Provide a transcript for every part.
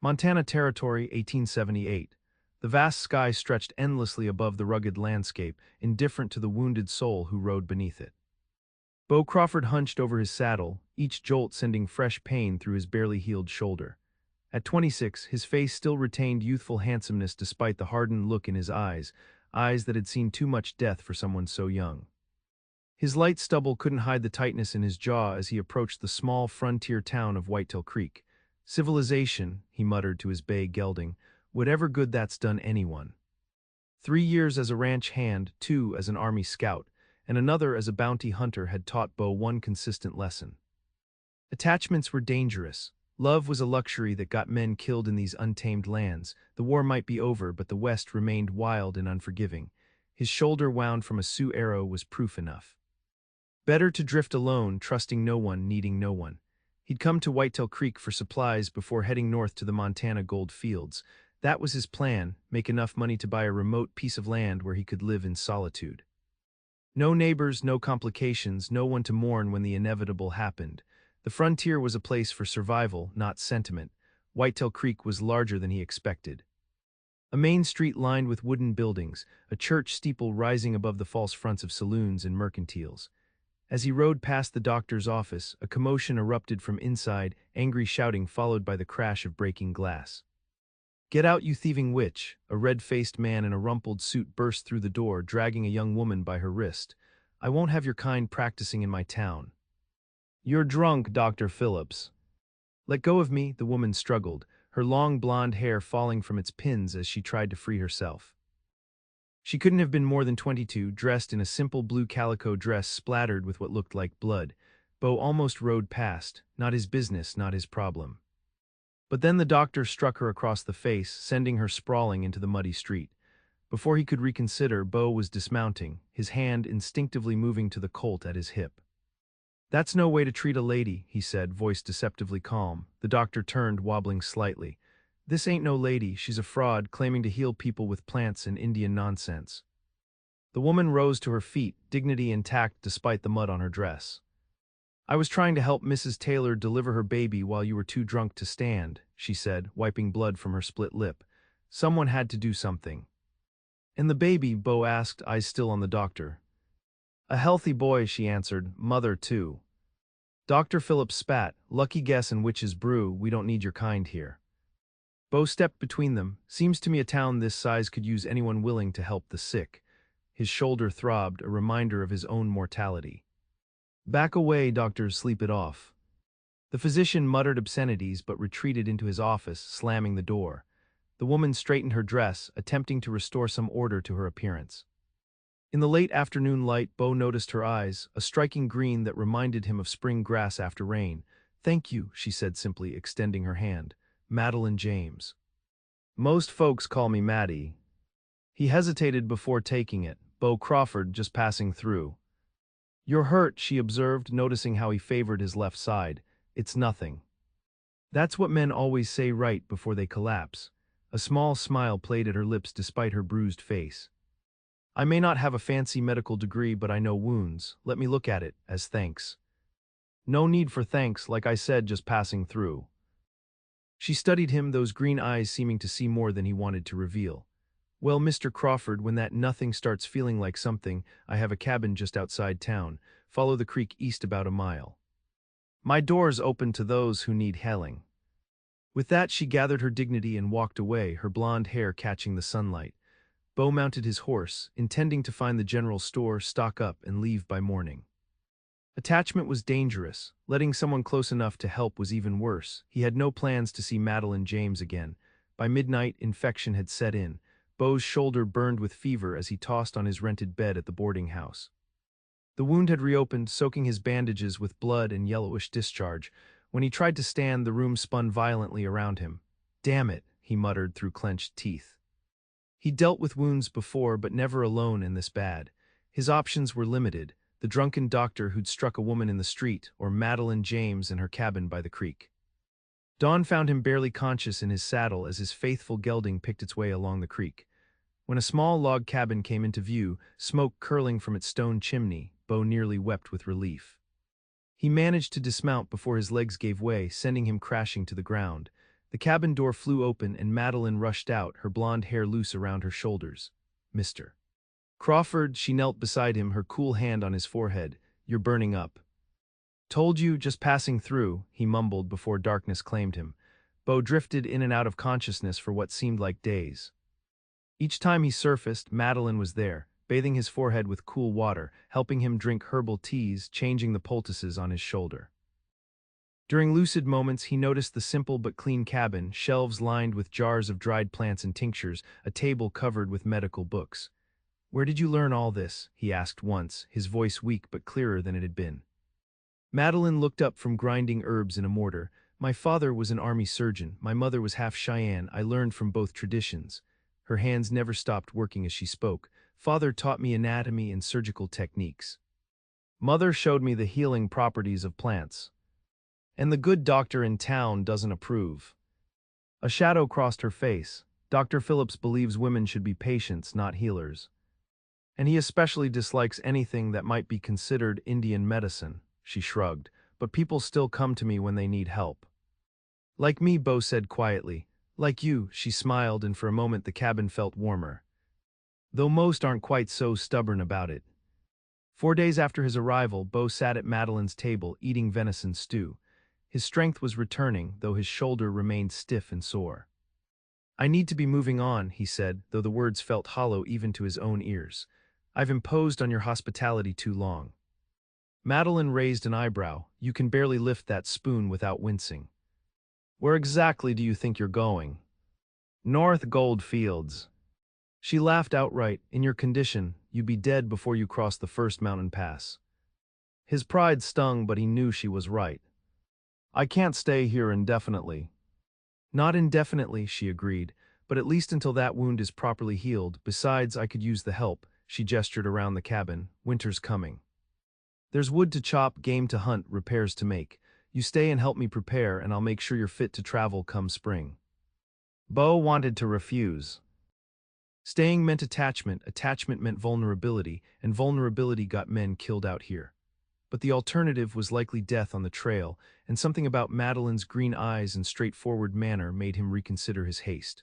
Montana Territory, 1878. The vast sky stretched endlessly above the rugged landscape, indifferent to the wounded soul who rode beneath it. Beau Crawford hunched over his saddle, each jolt sending fresh pain through his barely healed shoulder. At 26, his face still retained youthful handsomeness despite the hardened look in his eyes, eyes that had seen too much death for someone so young. His light stubble couldn't hide the tightness in his jaw as he approached the small frontier town of Whitetail Creek. Civilization, he muttered to his bay gelding, whatever good that's done anyone. 3 years as a ranch hand, 2 as an army scout, and another as a bounty hunter had taught Beau one consistent lesson. Attachments were dangerous. Love was a luxury that got men killed in these untamed lands. The war might be over, but the West remained wild and unforgiving. His shoulder wound from a Sioux arrow was proof enough. Better to drift alone, trusting no one, needing no one. He'd come to Whitetail Creek for supplies before heading north to the Montana gold fields. That was his plan, make enough money to buy a remote piece of land where he could live in solitude. No neighbors, no complications, no one to mourn when the inevitable happened. The frontier was a place for survival, not sentiment. Whitetail Creek was larger than he expected. A main street lined with wooden buildings, a church steeple rising above the false fronts of saloons and mercantiles. As he rode past the doctor's office, a commotion erupted from inside, angry shouting followed by the crash of breaking glass. "Get out, you thieving witch!" A red-faced man in a rumpled suit burst through the door, dragging a young woman by her wrist. "I won't have your kind practicing in my town." "You're drunk, Dr. Phillips." "Let go of me," the woman struggled, her long blonde hair falling from its pins as she tried to free herself. She couldn't have been more than 22, dressed in a simple blue calico dress splattered with what looked like blood. Beau almost rode past, not his business, not his problem. But then the doctor struck her across the face, sending her sprawling into the muddy street. Before he could reconsider, Beau was dismounting, his hand instinctively moving to the Colt at his hip. "That's no way to treat a lady," he said, voice deceptively calm. The doctor turned, wobbling slightly. "This ain't no lady, she's a fraud, claiming to heal people with plants and Indian nonsense." The woman rose to her feet, dignity intact despite the mud on her dress. "I was trying to help Mrs. Taylor deliver her baby while you were too drunk to stand," she said, wiping blood from her split lip. "Someone had to do something." "And the baby?" Beau asked, eyes still on the doctor. "A healthy boy," she answered, "mother too." Dr. Phillips spat. "Lucky guess and witch's brew, we don't need your kind here." Beau stepped between them. "Seems to me a town this size could use anyone willing to help the sick." His shoulder throbbed, a reminder of his own mortality. "Back away, doctors, sleep it off." The physician muttered obscenities but retreated into his office, slamming the door. The woman straightened her dress, attempting to restore some order to her appearance. In the late afternoon light, Beau noticed her eyes, a striking green that reminded him of spring grass after rain. "Thank you," she said simply, extending her hand. "Madeline James." "Most folks call me Maddie." He hesitated before taking it. "Beau Crawford, just passing through." "You're hurt," she observed, noticing how he favored his left side. "It's nothing." That's what men always say right before they collapse. A small smile played at her lips despite her bruised face. "I may not have a fancy medical degree, but I know wounds. Let me look at it, as thanks." "No need for thanks, like I said, just passing through." She studied him, those green eyes seeming to see more than he wanted to reveal. "Well, Mr. Crawford, when that nothing starts feeling like something, I have a cabin just outside town. Follow the creek east about a mile. My door's open to those who need healing." With that, she gathered her dignity and walked away, her blonde hair catching the sunlight. Beau mounted his horse, intending to find the general store, stock up, and leave by morning. Attachment was dangerous. Letting someone close enough to help was even worse. He had no plans to see Madeline James again. By midnight, infection had set in. Beau's shoulder burned with fever as he tossed on his rented bed at the boarding house. The wound had reopened, soaking his bandages with blood and yellowish discharge. When he tried to stand, the room spun violently around him. "Damn it," he muttered through clenched teeth. He dealt with wounds before, but never alone and this bad. His options were limited. The drunken doctor who'd struck a woman in the street, or Madeline James in her cabin by the creek. Dawn found him barely conscious in his saddle as his faithful gelding picked its way along the creek. When a small log cabin came into view, smoke curling from its stone chimney, Beau nearly wept with relief. He managed to dismount before his legs gave way, sending him crashing to the ground. The cabin door flew open and Madeline rushed out, her blonde hair loose around her shoulders. Mr. Crawford, she knelt beside him, her cool hand on his forehead. You're burning up. Told you, just passing through, he mumbled before darkness claimed him. Beau drifted in and out of consciousness for what seemed like days. Each time he surfaced, Madeline was there, bathing his forehead with cool water, helping him drink herbal teas, changing the poultices on his shoulder. During lucid moments, he noticed the simple but clean cabin, shelves lined with jars of dried plants and tinctures, a table covered with medical books. Where did you learn all this? He asked once, his voice weak but clearer than it had been. Madeline looked up from grinding herbs in a mortar. My father was an army surgeon, my mother was half-Cheyenne, I learned from both traditions. Her hands never stopped working as she spoke. Father taught me anatomy and surgical techniques. Mother showed me the healing properties of plants. And the good doctor in town doesn't approve. A shadow crossed her face. Dr. Phillips believes women should be patients, not healers. And he especially dislikes anything that might be considered Indian medicine. She shrugged, but people still come to me when they need help. Like me, Beau said quietly. Like you, she smiled, and for a moment the cabin felt warmer. Though most aren't quite so stubborn about it. 4 days after his arrival, Beau sat at Madeline's table, eating venison stew. His strength was returning, though his shoulder remained stiff and sore. I need to be moving on, he said, though the words felt hollow even to his own ears. I've imposed on your hospitality too long. Madeline raised an eyebrow. You can barely lift that spoon without wincing. Where exactly do you think you're going? North Goldfields. She laughed outright. In your condition, you'd be dead before you crossed the first mountain pass. His pride stung, but he knew she was right. I can't stay here indefinitely. Not indefinitely, she agreed, but at least until that wound is properly healed. Besides, I could use the help. She gestured around the cabin. Winter's coming. There's wood to chop, game to hunt, repairs to make. You stay and help me prepare, and I'll make sure you're fit to travel come spring. Beau wanted to refuse. Staying meant attachment, attachment meant vulnerability, and vulnerability got men killed out here. But the alternative was likely death on the trail, and something about Madeline's green eyes and straightforward manner made him reconsider his haste.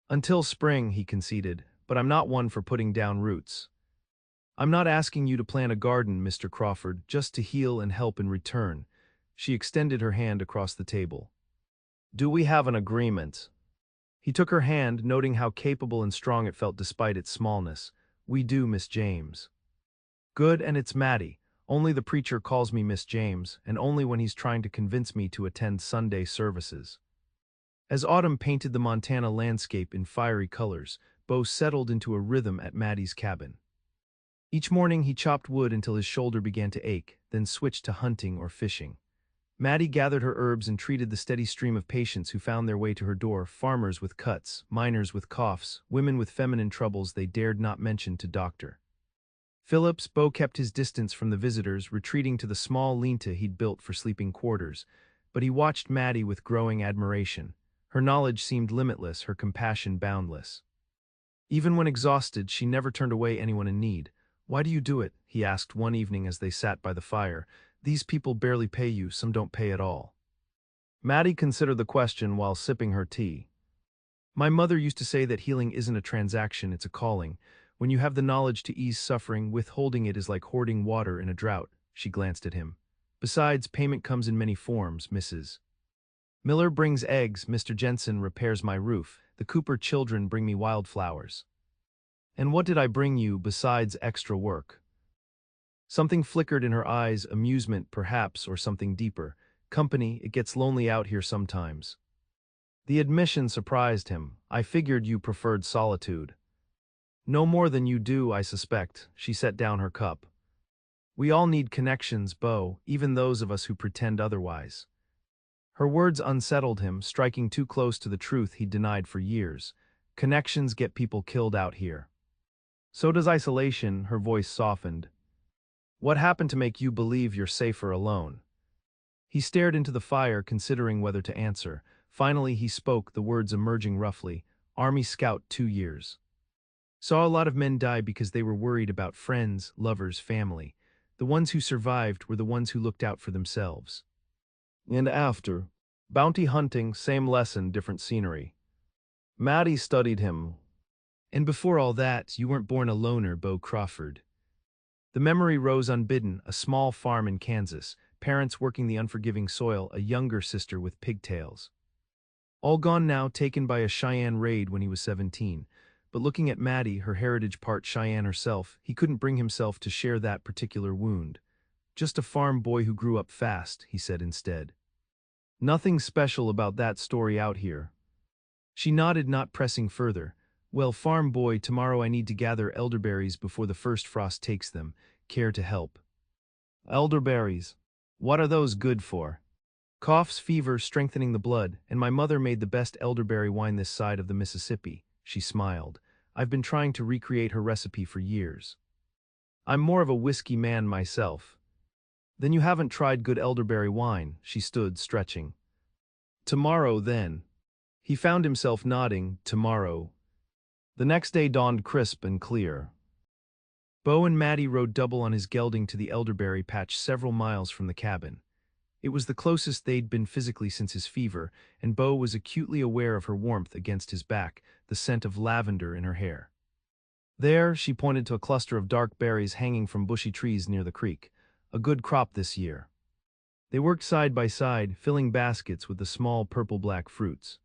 Until spring, he conceded, but I'm not one for putting down roots. I'm not asking you to plant a garden, Mr. Crawford, just to heal and help in return. She extended her hand across the table. Do we have an agreement? He took her hand, noting how capable and strong it felt despite its smallness. We do, Miss James. Good, and it's Maddie. Only the preacher calls me Miss James, and only when he's trying to convince me to attend Sunday services. As autumn painted the Montana landscape in fiery colors, Beau settled into a rhythm at Maddie's cabin. Each morning he chopped wood until his shoulder began to ache, then switched to hunting or fishing. Maddie gathered her herbs and treated the steady stream of patients who found their way to her door, farmers with cuts, miners with coughs, women with feminine troubles they dared not mention to doctor. Phillips, Beau kept his distance from the visitors, retreating to the small lean-to he'd built for sleeping quarters, but he watched Maddie with growing admiration. Her knowledge seemed limitless, her compassion boundless. Even when exhausted, she never turned away anyone in need. Why do you do it? He asked one evening as they sat by the fire. These people barely pay you, some don't pay at all. Maddie considered the question while sipping her tea. My mother used to say that healing isn't a transaction, it's a calling. When you have the knowledge to ease suffering, withholding it is like hoarding water in a drought. She glanced at him. Besides, payment comes in many forms, Mrs. Miller brings eggs, Mr. Jensen repairs my roof, the Cooper children bring me wildflowers. And what did I bring you besides extra work? Something flickered in her eyes, amusement perhaps, or something deeper. Company, it gets lonely out here sometimes. The admission surprised him. I figured you preferred solitude. No more than you do, I suspect. She set down her cup. We all need connections, Beau, even those of us who pretend otherwise. Her words unsettled him, striking too close to the truth he'd denied for years. Connections get people killed out here. So does isolation, her voice softened. What happened to make you believe you're safer alone? He stared into the fire, considering whether to answer. Finally he spoke, the words emerging roughly. Army Scout 2 years. Saw a lot of men die because they were worried about friends, lovers, family. The ones who survived were the ones who looked out for themselves. And after, Bounty hunting, same lesson, different scenery. Maddie studied him. And before all that, you weren't born a loner, Beau Crawford. The memory rose unbidden, a small farm in Kansas, parents working the unforgiving soil, a younger sister with pigtails. All gone now, taken by a Cheyenne raid when he was 17. But looking at Maddie, her heritage part Cheyenne herself, he couldn't bring himself to share that particular wound. Just a farm boy who grew up fast, he said instead. Nothing special about that story out here. She nodded, not pressing further. Well, farm boy, tomorrow I need to gather elderberries before the first frost takes them. Care to help? Elderberries. What are those good for? Coughs, fever, strengthening the blood, and my mother made the best elderberry wine this side of the Mississippi. She smiled. I've been trying to recreate her recipe for years. I'm more of a whiskey man myself. Then you haven't tried good elderberry wine, she stood, stretching. Tomorrow, then. He found himself nodding, tomorrow. The next day dawned crisp and clear. Beau and Maddie rode double on his gelding to the elderberry patch several miles from the cabin. It was the closest they'd been physically since his fever, and Beau was acutely aware of her warmth against his back, the scent of lavender in her hair. There, she pointed to a cluster of dark berries hanging from bushy trees near the creek. A good crop this year. They worked side by side, filling baskets with the small purple-black fruits.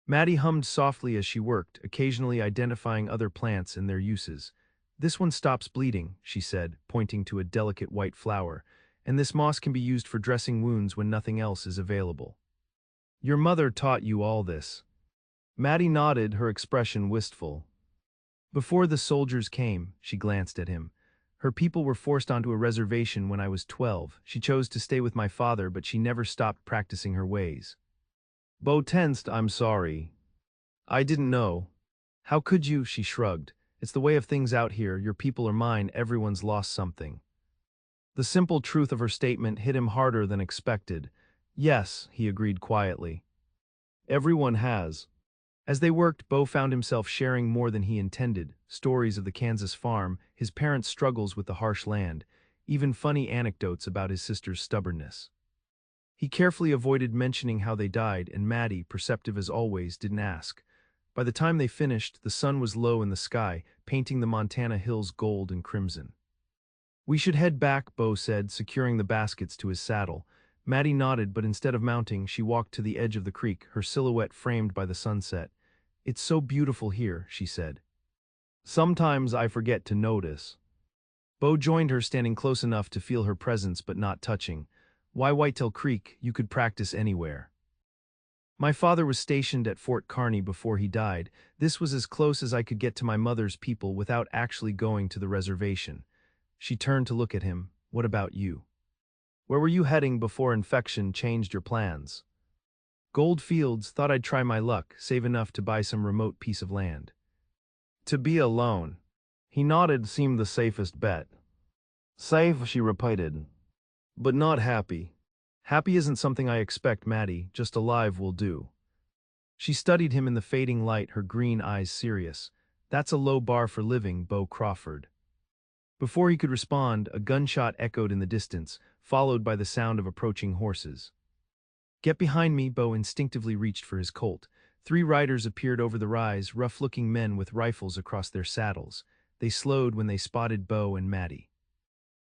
Maddie hummed softly as she worked, occasionally identifying other plants and their uses. This one stops bleeding, she said, pointing to a delicate white flower, and this moss can be used for dressing wounds when nothing else is available. Your mother taught you all this. Maddie nodded, her expression wistful. Before the soldiers came, she glanced at him. Her people were forced onto a reservation when I was 12. She chose to stay with my father, but she never stopped practicing her ways. Beau tensed. I'm sorry. I didn't know. How could you? She shrugged. It's the way of things out here. Your people are mine. Everyone's lost something. The simple truth of her statement hit him harder than expected. Yes, he agreed quietly. Everyone has. As they worked, Beau found himself sharing more than he intended, stories of the Kansas farm, his parents' struggles with the harsh land, even funny anecdotes about his sister's stubbornness. He carefully avoided mentioning how they died, and Maddie, perceptive as always, didn't ask. By the time they finished, the sun was low in the sky, painting the Montana hills gold and crimson. We should head back, Beau said, securing the baskets to his saddle. Maddie nodded, but instead of mounting, she walked to the edge of the creek, her silhouette framed by the sunset. It's so beautiful here, she said. Sometimes I forget to notice. Beau joined her, standing close enough to feel her presence but not touching. Why Whitetail Creek? You could practice anywhere. My father was stationed at Fort Kearny before he died. This was as close as I could get to my mother's people without actually going to the reservation. She turned to look at him. What about you? Where were you heading before infection changed your plans? Gold fields, thought I'd try my luck, save enough to buy some remote piece of land. To be alone. He nodded, seemed the safest bet. Safe, she repeated. But not happy. Happy isn't something I expect, Maddie, just alive will do. She studied him in the fading light, her green eyes serious. That's a low bar for living, Beau Crawford. Before he could respond, a gunshot echoed in the distance, followed by the sound of approaching horses. Get behind me, Beau instinctively reached for his Colt. 3 riders appeared over the rise, rough-looking men with rifles across their saddles. They slowed when they spotted Beau and Maddie.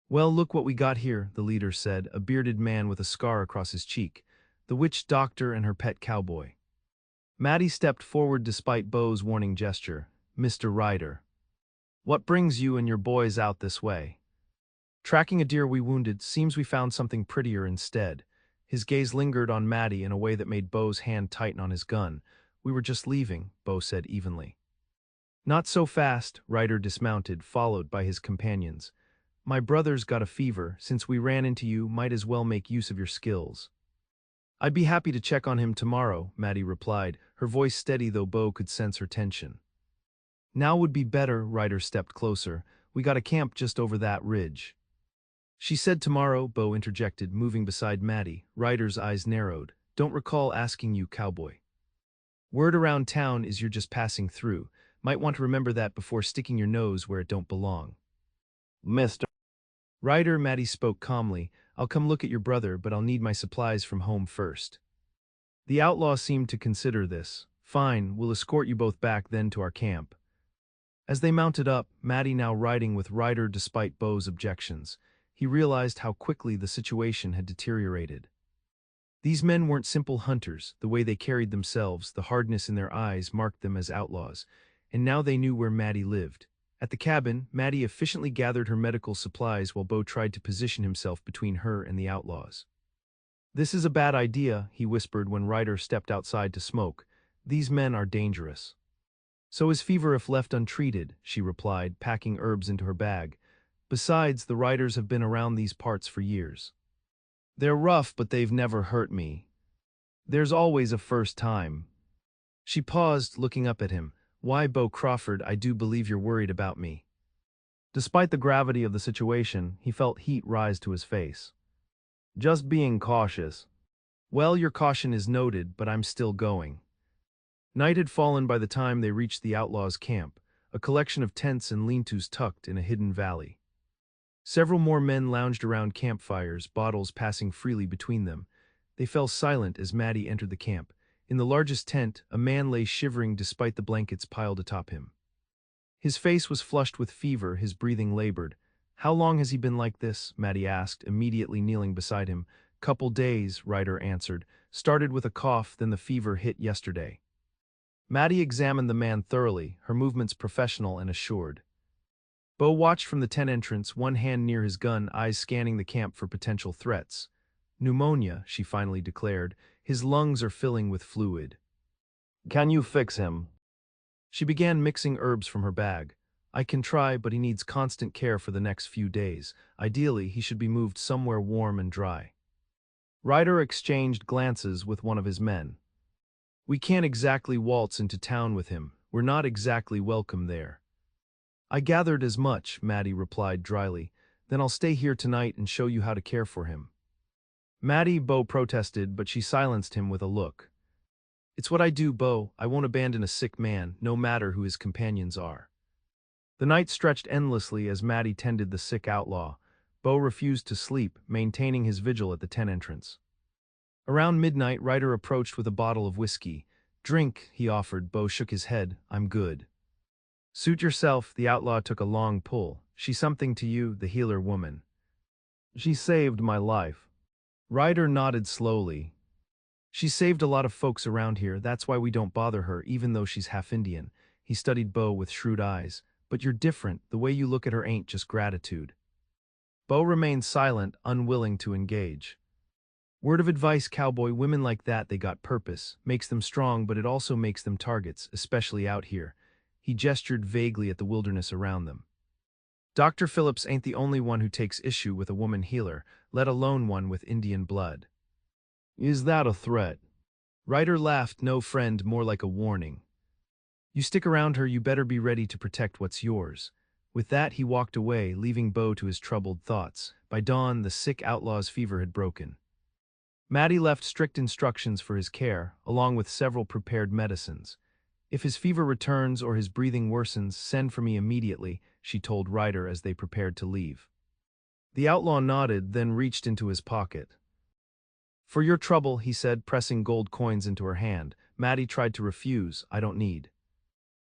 Well, look what we got here, the leader said, a bearded man with a scar across his cheek. The witch doctor and her pet cowboy. Maddie stepped forward despite Beau's warning gesture. Mr. Rider. What brings you and your boys out this way? Tracking a deer we wounded, seems we found something prettier instead. His gaze lingered on Maddie in a way that made Beau's hand tighten on his gun. We were just leaving, Beau said evenly. Not so fast, Ryder dismounted, followed by his companions. My brother's got a fever. Since we ran into you, might as well make use of your skills. I'd be happy to check on him tomorrow, Maddie replied, her voice steady though Beau could sense her tension. Now would be better, Ryder stepped closer. We got a camp just over that ridge. She said tomorrow, Beau interjected, moving beside Maddie. Ryder's eyes narrowed. Don't recall asking you, Cowboy. Word around town is you're just passing through. Might want to remember that before sticking your nose where it don't belong. Mr. Ryder, Maddie spoke calmly. I'll come look at your brother, but I'll need my supplies from home first. The outlaw seemed to consider this. Fine, we'll escort you both back then to our camp. As they mounted up, Matty now riding with Ryder despite Beau's objections, he realized how quickly the situation had deteriorated. These men weren't simple hunters. The way they carried themselves, the hardness in their eyes marked them as outlaws, and now they knew where Matty lived. At the cabin, Matty efficiently gathered her medical supplies while Beau tried to position himself between her and the outlaws. "This is a bad idea," he whispered when Ryder stepped outside to smoke. "These men are dangerous." "So is fever if left untreated," she replied, packing herbs into her bag. "Besides, the riders have been around these parts for years. They're rough, but they've never hurt me. There's always a first time." She paused, looking up at him. "Why, Beau Crawford, I do believe you're worried about me." Despite the gravity of the situation, he felt heat rise to his face. "Just being cautious." "Well, your caution is noted, but I'm still going." Night had fallen by the time they reached the outlaws' camp, a collection of tents and lean-tos tucked in a hidden valley. Several more men lounged around campfires, bottles passing freely between them. They fell silent as Matty entered the camp. In the largest tent, a man lay shivering despite the blankets piled atop him. His face was flushed with fever, his breathing labored. "How long has he been like this?" Matty asked, immediately kneeling beside him. "Couple days," Ryder answered. "Started with a cough, then the fever hit yesterday." Matty examined the man thoroughly, her movements professional and assured. Beau watched from the tent entrance, one hand near his gun, eyes scanning the camp for potential threats. "Pneumonia," she finally declared. "His lungs are filling with fluid." "Can you fix him?" She began mixing herbs from her bag. "I can try, but he needs constant care for the next few days. Ideally, he should be moved somewhere warm and dry." Ryder exchanged glances with one of his men. "We can't exactly waltz into town with him. We're not exactly welcome there." "I gathered as much," Matty replied dryly. "Then I'll stay here tonight and show you how to care for him." "Matty," Beau protested, but she silenced him with a look. "It's what I do, Beau. I won't abandon a sick man, no matter who his companions are." The night stretched endlessly as Matty tended the sick outlaw. Beau refused to sleep, maintaining his vigil at the tent entrance. Around midnight, Ryder approached with a bottle of whiskey. "Drink," he offered. Beau shook his head. "I'm good." "Suit yourself." The outlaw took a long pull. "She's something to you, the healer woman." "She saved my life." Ryder nodded slowly. "She's saved a lot of folks around here. That's why we don't bother her, even though she's half Indian." He studied Beau with shrewd eyes. "But you're different. The way you look at her ain't just gratitude." Beau remained silent, unwilling to engage. "Word of advice, Cowboy, women like that, they got purpose. Makes them strong, but it also makes them targets, especially out here." He gestured vaguely at the wilderness around them. "Dr. Phillips ain't the only one who takes issue with a woman healer, let alone one with Indian blood." "Is that a threat?" Ryder laughed. "No, friend, more like a warning. You stick around her, you better be ready to protect what's yours." With that, he walked away, leaving Beau to his troubled thoughts. By dawn, the sick outlaw's fever had broken. Matty left strict instructions for his care, along with several prepared medicines. "If his fever returns or his breathing worsens, send for me immediately," she told Ryder as they prepared to leave. The outlaw nodded, then reached into his pocket. "For your trouble," he said, pressing gold coins into her hand. Matty tried to refuse. "I don't need."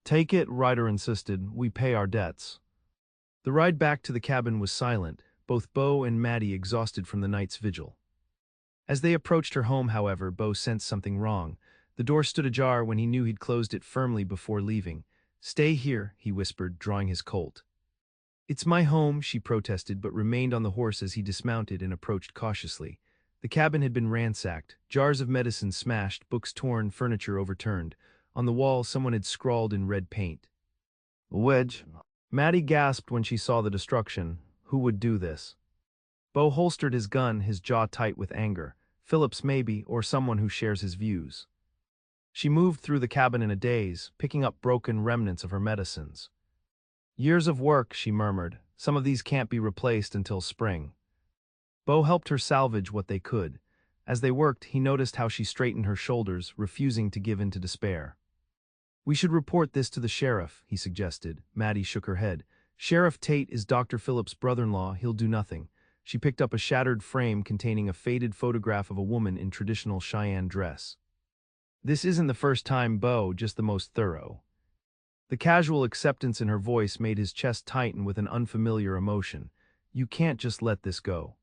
"Take it," Ryder insisted. "We pay our debts." The ride back to the cabin was silent, both Beau and Matty exhausted from the night's vigil. As they approached her home, however, Beau sensed something wrong. The door stood ajar when he knew he'd closed it firmly before leaving. "Stay here," he whispered, drawing his Colt. "It's my home," she protested, but remained on the horse as he dismounted and approached cautiously. The cabin had been ransacked, jars of medicine smashed, books torn, furniture overturned. On the wall, someone had scrawled in red paint. "Wedge." Matty gasped when she saw the destruction. Who would do this? Beau holstered his gun, his jaw tight with anger. Phillips maybe, or someone who shares his views. She moved through the cabin in a daze, picking up broken remnants of her medicines. "Years of work," she murmured. "Some of these can't be replaced until spring." Beau helped her salvage what they could. As they worked, he noticed how she straightened her shoulders, refusing to give in to despair. "We should report this to the sheriff," he suggested. Matty shook her head. "Sheriff Tate is Dr. Phillips' brother-in-law. He'll do nothing." She picked up a shattered frame containing a faded photograph of a woman in traditional Cheyenne dress. This isn't the first time, Beau, just the most thorough. The casual acceptance in her voice made his chest tighten with an unfamiliar emotion. You can't just let this go.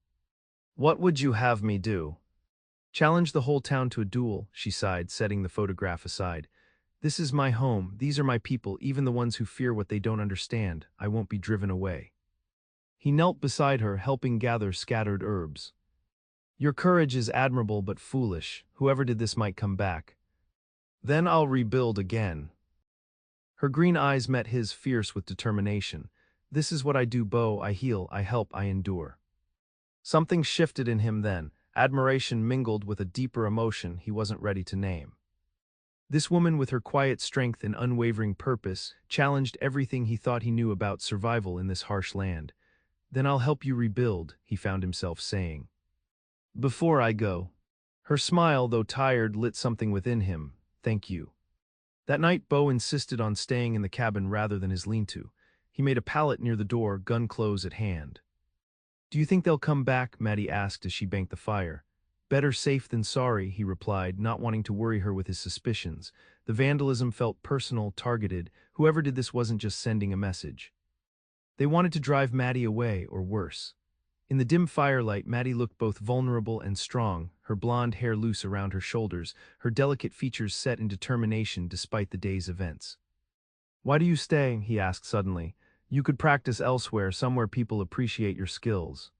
What would you have me do? Challenge the whole town to a duel, she sighed, setting the photograph aside. This is my home, these are my people, even the ones who fear what they don't understand. I won't be driven away. He knelt beside her, helping gather scattered herbs. Your courage is admirable but foolish. Whoever did this might come back. Then I'll rebuild again. Her green eyes met his, fierce with determination. This is what I do, Beau. I heal, I help, I endure. Something shifted in him then, admiration mingled with a deeper emotion he wasn't ready to name. This woman, with her quiet strength and unwavering purpose, challenged everything he thought he knew about survival in this harsh land. Then I'll help you rebuild, he found himself saying. Before I go. Her smile, though tired, lit something within him. Thank you. That night, Beau insisted on staying in the cabin rather than his lean-to. He made a pallet near the door, gun close at hand. Do you think they'll come back? Maddie asked as she banked the fire. Better safe than sorry, he replied, not wanting to worry her with his suspicions. The vandalism felt personal, targeted. Whoever did this wasn't just sending a message. They wanted to drive Maddie away, or worse. In the dim firelight, Maddie looked both vulnerable and strong, her blonde hair loose around her shoulders, her delicate features set in determination despite the day's events. Why do you stay? He asked suddenly. You could practice elsewhere, somewhere people appreciate your skills.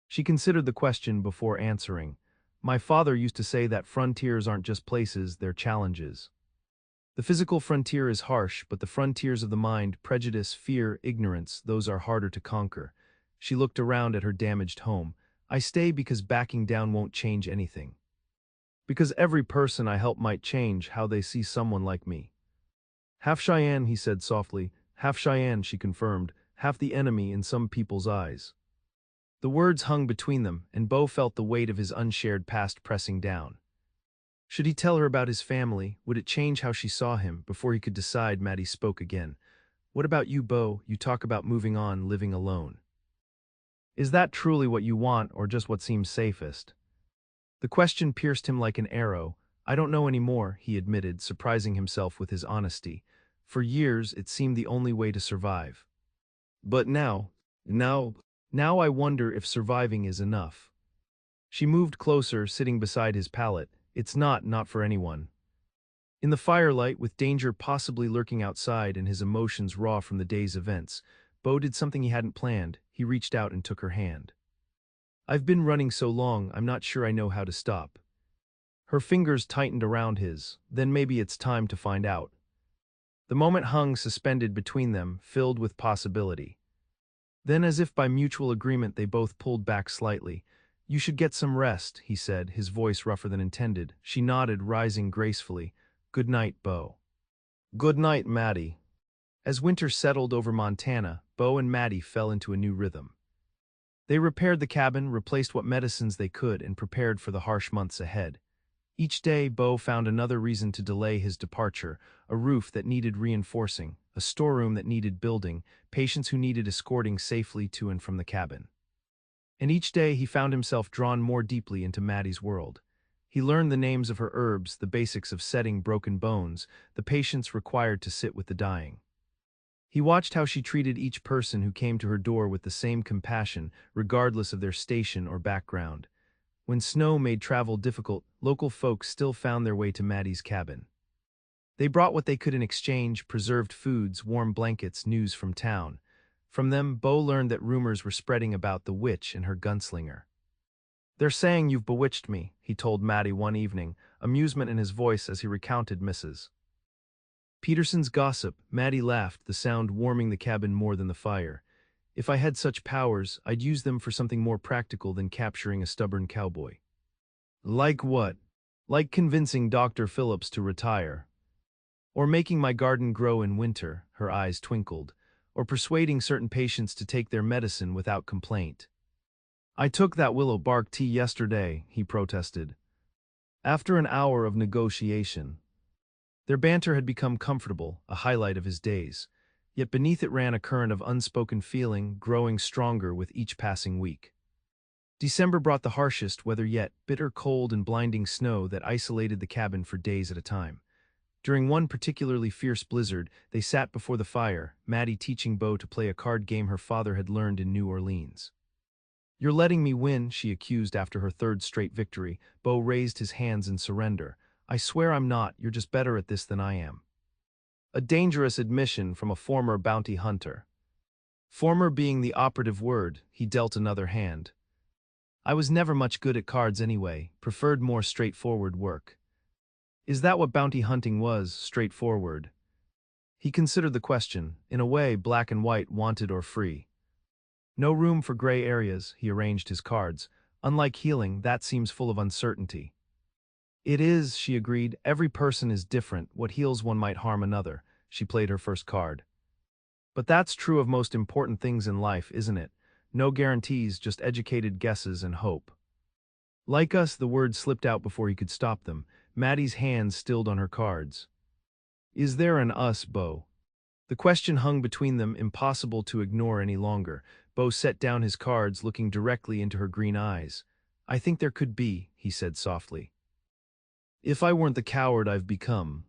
She considered the question before answering. My father used to say that frontiers aren't just places, they're challenges. The physical frontier is harsh, but the frontiers of the mind, prejudice, fear, ignorance, those are harder to conquer. She looked around at her damaged home. I stay because backing down won't change anything. Because every person I help might change how they see someone like me. Half-Cheyenne, he said softly. Half-Cheyenne, she confirmed, half the enemy in some people's eyes. The words hung between them, and Beau felt the weight of his unshared past pressing down. Should he tell her about his family? Would it change how she saw him? Before he could decide, Maddie spoke again. What about you, Beau? You talk about moving on, living alone. Is that truly what you want, or just what seems safest? The question pierced him like an arrow. I don't know anymore, he admitted, surprising himself with his honesty. For years, it seemed the only way to survive. But now I wonder if surviving is enough. She moved closer, sitting beside his pallet. It's not for anyone. In the firelight, with danger possibly lurking outside and his emotions raw from the day's events, Beau did something he hadn't planned. He reached out and took her hand. I've been running so long, I'm not sure I know how to stop. Her fingers tightened around his. Then maybe it's time to find out. The moment hung suspended between them, filled with possibility. Then, as if by mutual agreement, they both pulled back slightly. You should get some rest, he said, his voice rougher than intended. She nodded, rising gracefully. Good night, Beau. Good night, Maddie. As winter settled over Montana, Beau and Maddie fell into a new rhythm. They repaired the cabin, replaced what medicines they could, and prepared for the harsh months ahead. Each day, Beau found another reason to delay his departure, a roof that needed reinforcing, a storeroom that needed building, patients who needed escorting safely to and from the cabin. And each day he found himself drawn more deeply into Maddie's world. He learned the names of her herbs, the basics of setting broken bones, the patience required to sit with the dying. He watched how she treated each person who came to her door with the same compassion, regardless of their station or background. When snow made travel difficult, local folks still found their way to Maddie's cabin. They brought what they could in exchange: preserved foods, warm blankets, news from town. From them, Beau learned that rumors were spreading about the witch and her gunslinger. They're saying you've bewitched me, he told Maddie one evening, amusement in his voice as he recounted Mrs. Peterson's gossip. Maddie laughed, the sound warming the cabin more than the fire. If I had such powers, I'd use them for something more practical than capturing a stubborn cowboy. Like what? Like convincing Dr. Phillips to retire. Or making my garden grow in winter, her eyes twinkled. Or persuading certain patients to take their medicine without complaint. I took that willow bark tea yesterday, he protested. After an hour of negotiation. Their banter had become comfortable, a highlight of his days. Yet beneath it ran a current of unspoken feeling, growing stronger with each passing week. December brought the harshest weather yet, bitter cold and blinding snow that isolated the cabin for days at a time. During one particularly fierce blizzard, they sat before the fire, Maddie teaching Beau to play a card game her father had learned in New Orleans. "You're letting me win," she accused after her third straight victory. Beau raised his hands in surrender. "I swear I'm not, you're just better at this than I am." A dangerous admission from a former bounty hunter. Former being the operative word, he dealt another hand. "I was never much good at cards anyway, preferred more straightforward work." Is that what bounty hunting was, straightforward? He considered the question, in a way, black and white, wanted or free. No room for gray areas, he arranged his cards. Unlike healing, that seems full of uncertainty. "It is," she agreed. "Every person is different. What heals one might harm another." She played her first card. "But that's true of most important things in life, isn't it? No guarantees, just educated guesses and hope." Like us, the words slipped out before he could stop them. Maddie's hands stilled on her cards. "Is there an us, Beau?" The question hung between them, impossible to ignore any longer. Beau set down his cards, looking directly into her green eyes. "I think there could be," he said softly. "If I weren't the coward I've become."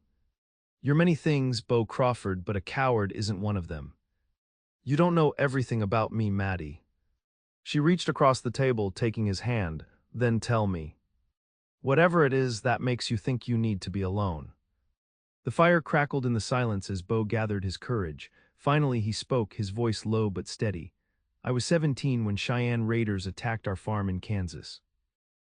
"You're many things, Beau Crawford, but a coward isn't one of them." "You don't know everything about me, Maddie." She reached across the table, taking his hand. "Then tell me. Whatever it is that makes you think you need to be alone." The fire crackled in the silence as Beau gathered his courage. Finally he spoke, his voice low but steady. "I was 17 when Cheyenne raiders attacked our farm in Kansas.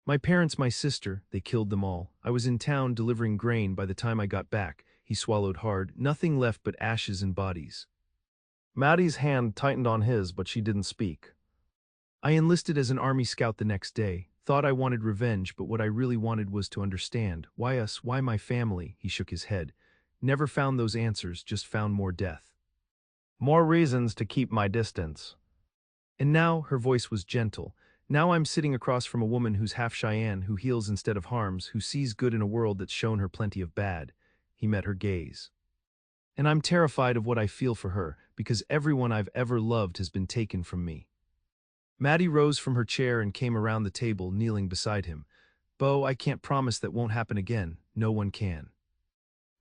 My parents, my sister, they killed them all. I was in town delivering grain by the time I got back." He swallowed hard. "Nothing left but ashes and bodies." Maddie's hand tightened on his, but she didn't speak. "I enlisted as an Army scout the next day. Thought I wanted revenge, but what I really wanted was to understand. Why us? Why my family?" He shook his head. "Never found those answers, just found more death. More reasons to keep my distance." And now, her voice was gentle, "Now I'm sitting across from a woman who's half Cheyenne, who heals instead of harms, who sees good in a world that's shown her plenty of bad." He met her gaze. "And I'm terrified of what I feel for her, because everyone I've ever loved has been taken from me." Maddie rose from her chair and came around the table, kneeling beside him. "Beau, I can't promise that won't happen again. No one can.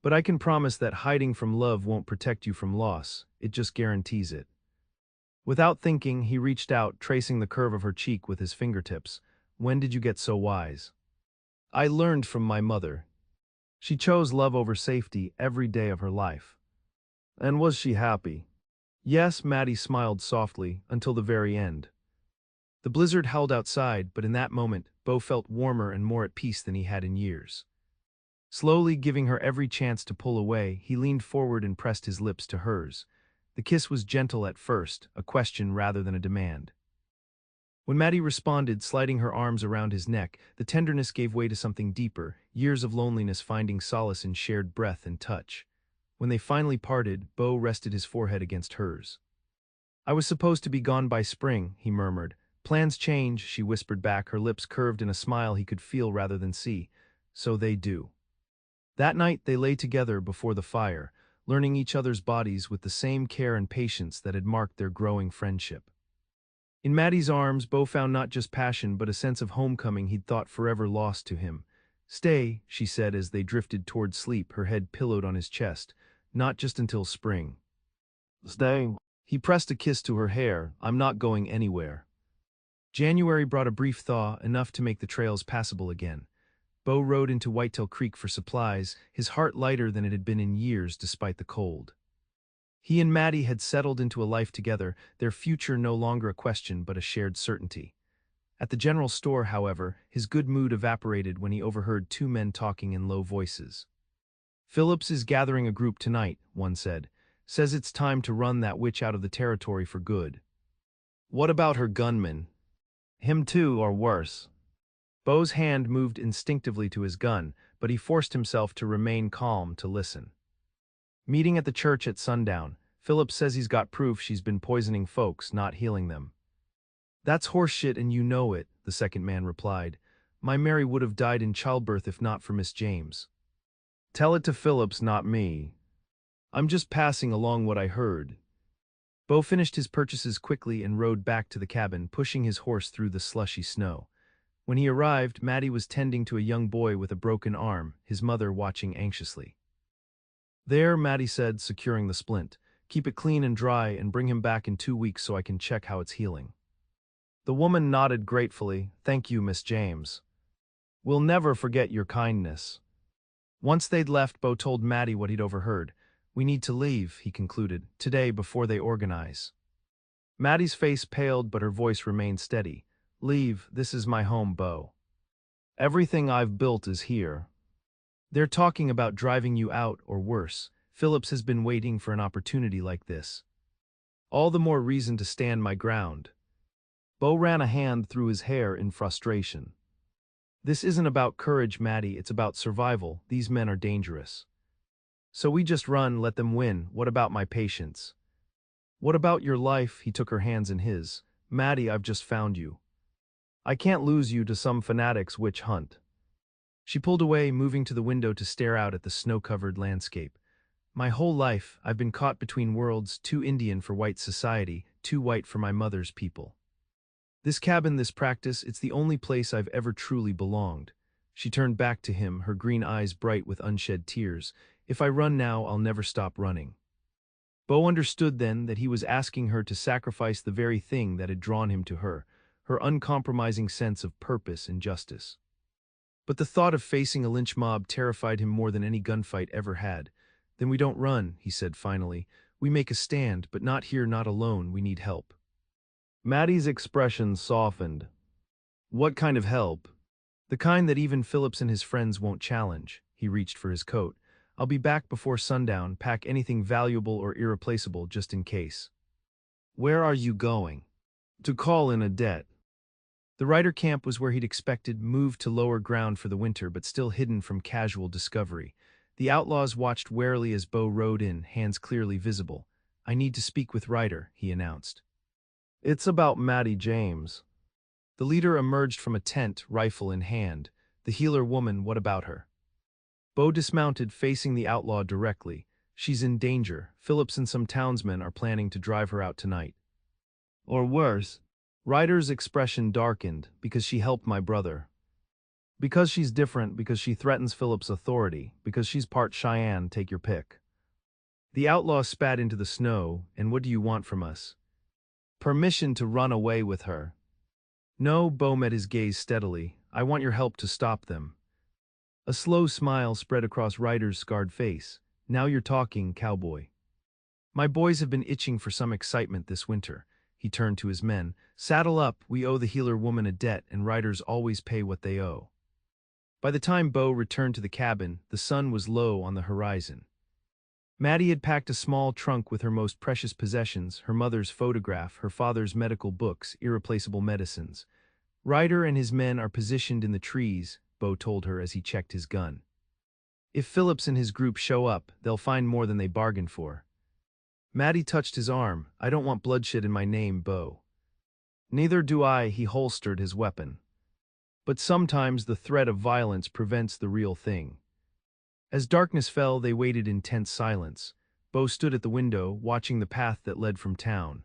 But I can promise that hiding from love won't protect you from loss. It just guarantees it." Without thinking, he reached out, tracing the curve of her cheek with his fingertips. "When did you get so wise?" "I learned from my mother. She chose love over safety every day of her life." "And was she happy?" "Yes," Maddie smiled softly, "until the very end." The blizzard howled outside, but in that moment, Beau felt warmer and more at peace than he had in years. Slowly giving her every chance to pull away, he leaned forward and pressed his lips to hers. The kiss was gentle at first, a question rather than a demand. When Maddie responded, sliding her arms around his neck, the tenderness gave way to something deeper, years of loneliness finding solace in shared breath and touch. When they finally parted, Beau rested his forehead against hers. "I was supposed to be gone by spring," he murmured. "Plans change," she whispered back, her lips curved in a smile he could feel rather than see. "So they do." That night they lay together before the fire, learning each other's bodies with the same care and patience that had marked their growing friendship. In Maddie's arms, Beau found not just passion but a sense of homecoming he'd thought forever lost to him. "Stay," she said as they drifted toward sleep, her head pillowed on his chest. "Not just until spring." "Stay." He pressed a kiss to her hair. "I'm not going anywhere." January brought a brief thaw, enough to make the trails passable again. Beau rode into Whitetail Creek for supplies, his heart lighter than it had been in years despite the cold. He and Maddie had settled into a life together, their future no longer a question but a shared certainty. At the general store, however, his good mood evaporated when he overheard two men talking in low voices. "Phillips is gathering a group tonight," one said. "Says it's time to run that witch out of the territory for good." "What about her gunman?" "Him too, or worse." Beau's hand moved instinctively to his gun, but he forced himself to remain calm to listen. "Meeting at the church at sundown. Phillips says he's got proof she's been poisoning folks, not healing them." "That's horseshit and you know it," the second man replied. "My Mary would have died in childbirth if not for Miss James." "Tell it to Phillips, not me. I'm just passing along what I heard." Beau finished his purchases quickly and rode back to the cabin, pushing his horse through the slushy snow. When he arrived, Maddie was tending to a young boy with a broken arm, his mother watching anxiously. "There," Maddie said, securing the splint. "Keep it clean and dry and bring him back in 2 weeks so I can check how it's healing." The woman nodded gratefully. "Thank you, Miss James. We'll never forget your kindness." Once they'd left, Beau told Maddie what he'd overheard. "We need to leave," he concluded, "today before they organize." Maddie's face paled, but her voice remained steady. "Leave, this is my home, Beau. Everything I've built is here. They're talking about driving you out, or worse. Phillips has been waiting for an opportunity like this. All the more reason to stand my ground." Beau ran a hand through his hair in frustration. "This isn't about courage, Maddie, it's about survival. These men are dangerous. So we just run, let them win. What about my patience? What about your life?" He took her hands in his. "Maddie, I've just found you. I can't lose you to some fanatic's witch hunt." She pulled away, moving to the window to stare out at the snow-covered landscape. "My whole life, I've been caught between worlds, too Indian for white society, too white for my mother's people. This cabin, this practice, it's the only place I've ever truly belonged." She turned back to him, her green eyes bright with unshed tears. "If I run now, I'll never stop running." Beau understood then that he was asking her to sacrifice the very thing that had drawn him to her uncompromising sense of purpose and justice. But the thought of facing a lynch mob terrified him more than any gunfight ever had. "Then we don't run," he said finally. "We make a stand, but not here, not alone. We need help." Maddie's expression softened. "What kind of help?" "The kind that even Phillips and his friends won't challenge." He reached for his coat. "I'll be back before sundown. Pack anything valuable or irreplaceable just in case." "Where are you going?" "To call in a debt." The Rider camp was where he'd expected, moved to lower ground for the winter but still hidden from casual discovery. The outlaws watched warily as Beau rode in, hands clearly visible. "I need to speak with Rider," he announced. "It's about Maddie James." The leader emerged from a tent, rifle in hand. "The healer woman, what about her?" Beau dismounted, facing the outlaw directly. "She's in danger. Phillips and some townsmen are planning to drive her out tonight." "Or worse." Ryder's expression darkened. "Because she helped my brother. Because she's different, because she threatens Phillips' authority, because she's part Cheyenne, take your pick." The outlaw spat into the snow. "And what do you want from us?" "Permission to run away with her." "No," Beau met his gaze steadily. "I want your help to stop them." A slow smile spread across Ryder's scarred face. "Now you're talking, Cowboy. My boys have been itching for some excitement this winter." He turned to his men. "Saddle up, we owe the healer woman a debt, and riders always pay what they owe." By the time Beau returned to the cabin, the sun was low on the horizon. Maddie had packed a small trunk with her most precious possessions, her mother's photograph, her father's medical books, irreplaceable medicines. "Ryder and his men are positioned in the trees," Beau told her as he checked his gun. "If Phillips and his group show up, they'll find more than they bargained for." Maddie touched his arm. "I don't want bloodshed in my name, Beau." "Neither do I," he holstered his weapon. "But sometimes the threat of violence prevents the real thing." As darkness fell, they waited in tense silence. Beau stood at the window, watching the path that led from town.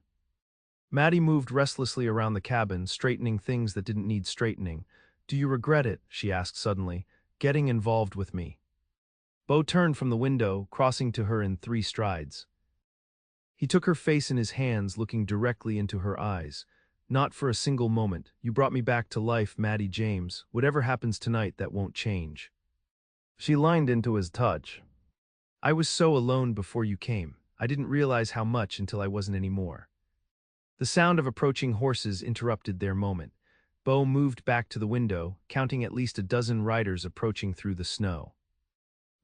Maddie moved restlessly around the cabin, straightening things that didn't need straightening. "Do you regret it?" she asked suddenly. "Getting involved with me?" Beau turned from the window, crossing to her in 3 strides. He took her face in his hands, looking directly into her eyes. "Not for a single moment. You brought me back to life, Maddie James. Whatever happens tonight, that won't change." She leaned into his touch. "I was so alone before you came. I didn't realize how much until I wasn't anymore." The sound of approaching horses interrupted their moment. Beau moved back to the window, counting at least a dozen riders approaching through the snow.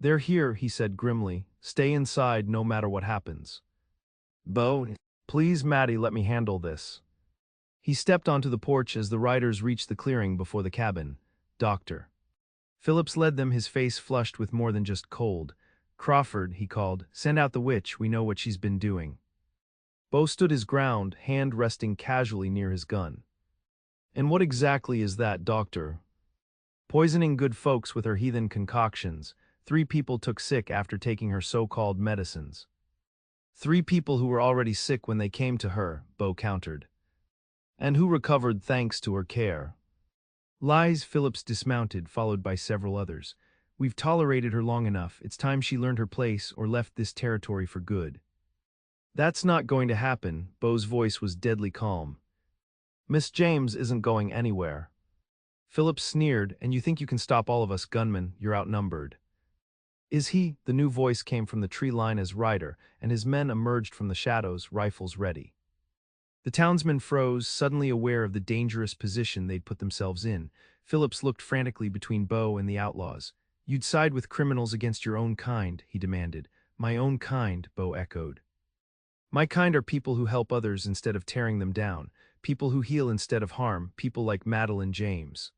"They're here," he said grimly. "Stay inside no matter what happens." "Beau, please, Maddie, let me handle this." He stepped onto the porch as the riders reached the clearing before the cabin. "Doctor." Phillips led them, his face flushed with more than just cold. "Crawford," he called, "send out the witch. We know what she's been doing." Beau stood his ground, hand resting casually near his gun. "And what exactly is that, Doctor?" "Poisoning good folks with her heathen concoctions. 3 people took sick after taking her so-called medicines." 3 people who were already sick when they came to her, Beau countered. And who recovered thanks to her care. Lies. Phillips dismounted, followed by several others. We've tolerated her long enough. It's time she learned her place or left this territory for good. That's not going to happen. Beau's voice was deadly calm. Miss James isn't going anywhere. Phillips sneered. And you think you can stop all of us gunmen? You're outnumbered. Is he? The new voice came from the tree line as Ryder, and his men emerged from the shadows, rifles ready. The townsmen froze, suddenly aware of the dangerous position they'd put themselves in. Phillips looked frantically between Beau and the outlaws. You'd side with criminals against your own kind, he demanded. My own kind, Beau echoed. My kind are people who help others instead of tearing them down, people who heal instead of harm, people like Madeline James.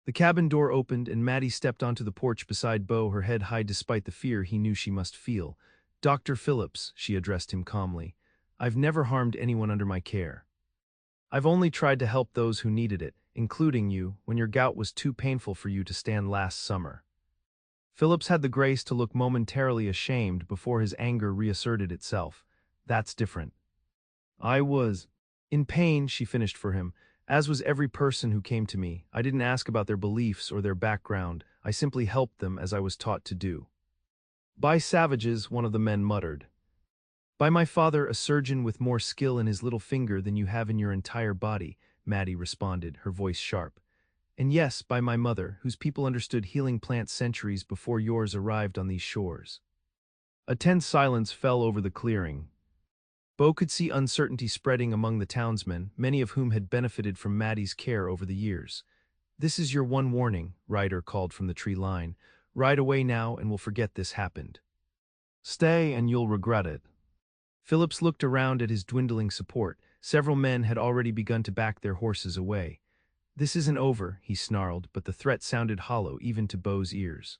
The cabin door opened and Maddie stepped onto the porch beside Beau, her head high despite the fear he knew she must feel. Dr. Phillips, she addressed him calmly. I've never harmed anyone under my care. I've only tried to help those who needed it, including you, when your gout was too painful for you to stand last summer. Phillips had the grace to look momentarily ashamed before his anger reasserted itself. That's different. I was in pain, she finished for him, as was every person who came to me. I didn't ask about their beliefs or their background. I simply helped them as I was taught to do. By savages, one of the men muttered. By my father, a surgeon with more skill in his little finger than you have in your entire body, Maddie responded, her voice sharp. And yes, by my mother, whose people understood healing plants centuries before yours arrived on these shores. A tense silence fell over the clearing. Beau could see uncertainty spreading among the townsmen, many of whom had benefited from Maddie's care over the years. This is your one warning, Ryder called from the tree line. Ride away now and we'll forget this happened. Stay and you'll regret it. Phillips looked around at his dwindling support. Several men had already begun to back their horses away. This isn't over, he snarled, but the threat sounded hollow even to Beau's ears.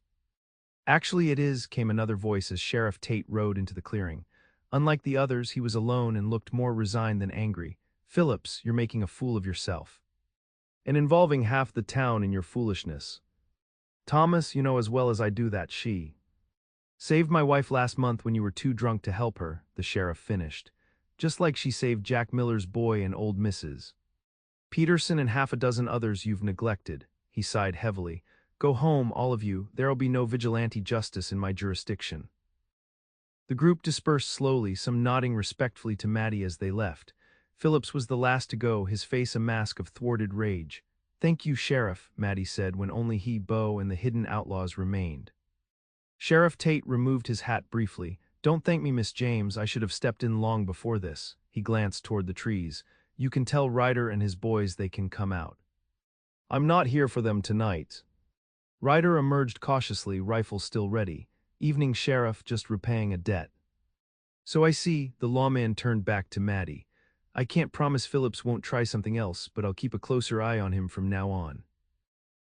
Actually it is, came another voice as Sheriff Tate rode into the clearing. Unlike the others, he was alone and looked more resigned than angry. Phillips, you're making a fool of yourself. And involving half the town in your foolishness. Thomas, you know as well as I do that she saved my wife last month when you were too drunk to help her, the sheriff finished. Just like she saved Jack Miller's boy and old Mrs. Peterson and half a dozen others you've neglected, he sighed heavily. Go home, all of you, there'll be no vigilante justice in my jurisdiction. The group dispersed slowly, some nodding respectfully to Maddie as they left. Phillips was the last to go, his face a mask of thwarted rage. Thank you, Sheriff, Maddie said when only he, Beau, and the hidden outlaws remained. Sheriff Tate removed his hat briefly. Don't thank me, Miss James, I should have stepped in long before this. He glanced toward the trees. You can tell Ryder and his boys they can come out. I'm not here for them tonight. Ryder emerged cautiously, rifle still ready. Evening, Sheriff, just repaying a debt. So I see, the lawman turned back to Maddie. I can't promise Phillips won't try something else, but I'll keep a closer eye on him from now on.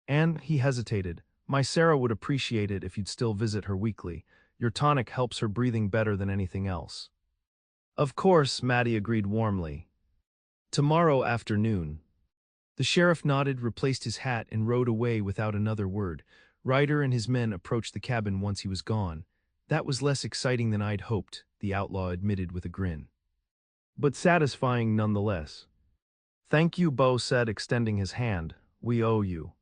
And, he hesitated, my Sarah would appreciate it if you'd still visit her weekly. Your tonic helps her breathing better than anything else. Of course, Maddie agreed warmly. Tomorrow afternoon. The sheriff nodded, replaced his hat, and rode away without another word. Ryder and his men approached the cabin once he was gone. That was less exciting than I'd hoped, the outlaw admitted with a grin. But satisfying nonetheless. Thank you, Beau said, extending his hand. We owe you.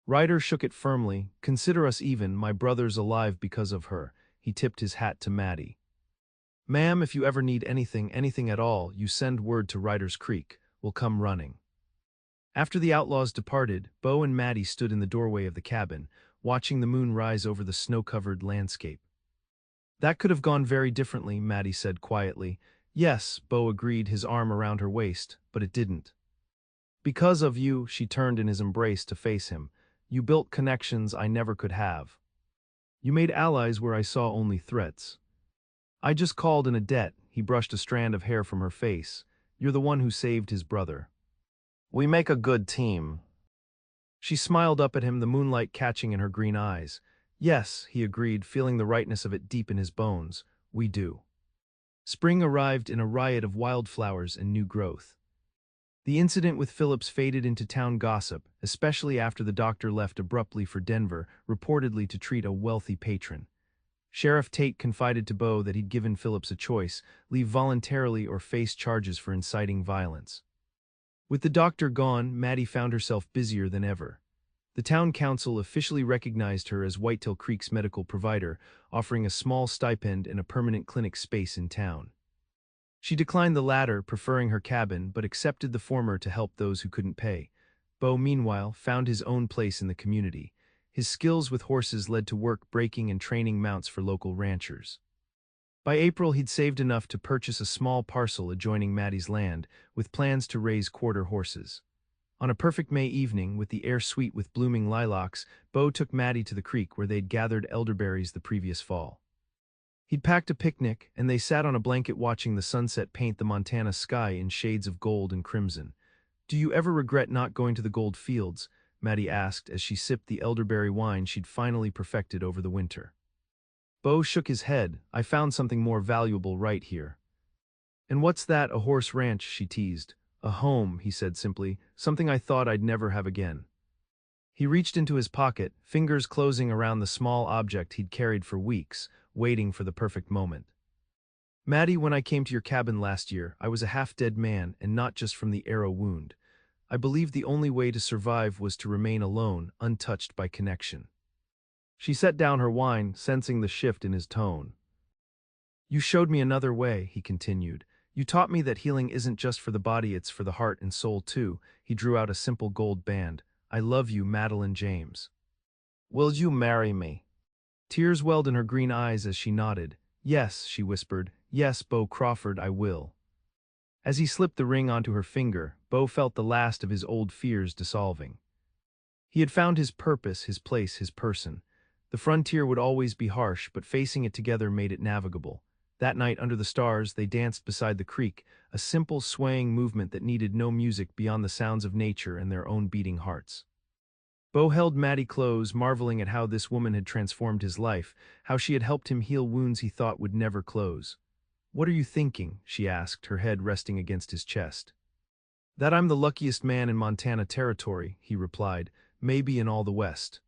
Ryder shook it firmly. Consider us even, my brother's alive because of her. He tipped his hat to Maddie. Ma'am, if you ever need anything at all, you send word to Ryder's Creek. We'll come running. After the outlaws departed, Beau and Maddie stood in the doorway of the cabin, watching the moon rise over the snow-covered landscape. That could have gone very differently, Maddie said quietly. Yes, Beau agreed, his arm around her waist, but it didn't. Because of you, she turned in his embrace to face him. You built connections I never could have. You made allies where I saw only threats. I just called in a debt, he brushed a strand of hair from her face. You're the one who saved his brother. We make a good team. She smiled up at him, the moonlight catching in her green eyes. Yes, he agreed, feeling the rightness of it deep in his bones. We do. Spring arrived in a riot of wildflowers and new growth. The incident with Phillips faded into town gossip, especially after the doctor left abruptly for Denver, reportedly to treat a wealthy patron. Sheriff Tate confided to Beau that he'd given Phillips a choice: leave voluntarily or face charges for inciting violence. With the doctor gone, Maddie found herself busier than ever. The town council officially recognized her as Whitetail Creek's medical provider, offering a small stipend and a permanent clinic space in town. She declined the latter, preferring her cabin, but accepted the former to help those who couldn't pay. Beau, meanwhile, found his own place in the community. His skills with horses led to work breaking and training mounts for local ranchers. By April, he'd saved enough to purchase a small parcel adjoining Maddie's land, with plans to raise quarter horses. On a perfect May evening, with the air sweet with blooming lilacs, Beau took Maddie to the creek where they'd gathered elderberries the previous fall. He'd packed a picnic, and they sat on a blanket watching the sunset paint the Montana sky in shades of gold and crimson. "Do you ever regret not going to the gold fields?" Maddie asked as she sipped the elderberry wine she'd finally perfected over the winter. Beau shook his head. "I found something more valuable right here." "And what's that?" "A horse ranch," she teased. "A home," he said simply, "something I thought I'd never have again." He reached into his pocket, fingers closing around the small object he'd carried for weeks, waiting for the perfect moment. "Maddie, when I came to your cabin last year, I was a half-dead man, and not just from the arrow wound. I believed the only way to survive was to remain alone, untouched by connection." She set down her wine, sensing the shift in his tone. "You showed me another way," he continued. "You taught me that healing isn't just for the body, it's for the heart and soul too." He drew out a simple gold band. "I love you, Madeline James. Will you marry me?" Tears welled in her green eyes as she nodded. "Yes," she whispered. "Yes, Beau Crawford, I will." As he slipped the ring onto her finger, Beau felt the last of his old fears dissolving. He had found his purpose, his place, his person. The frontier would always be harsh, but facing it together made it navigable. That night, under the stars, they danced beside the creek, a simple, swaying movement that needed no music beyond the sounds of nature and their own beating hearts. Beau held Maddie close, marveling at how this woman had transformed his life, how she had helped him heal wounds he thought would never close. "What are you thinking?" she asked, her head resting against his chest. "That I'm the luckiest man in Montana Territory," he replied, "maybe in all the West."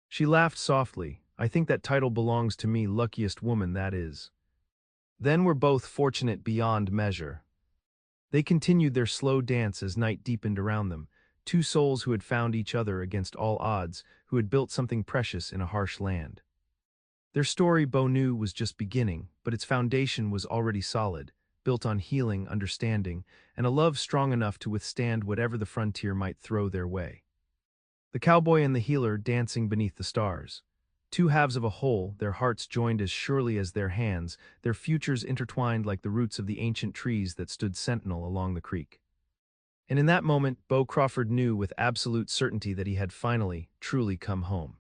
She laughed softly. "I think that title belongs to me, luckiest woman, that is." "Then we're both fortunate beyond measure." They continued their slow dance as night deepened around them, two souls who had found each other against all odds, who had built something precious in a harsh land. Their story, Beau knew, was just beginning, but its foundation was already solid, built on healing, understanding, and a love strong enough to withstand whatever the frontier might throw their way. The cowboy and the healer dancing beneath the stars. Two halves of a whole, their hearts joined as surely as their hands, their futures intertwined like the roots of the ancient trees that stood sentinel along the creek. And in that moment, Beau Crawford knew with absolute certainty that he had finally, truly come home.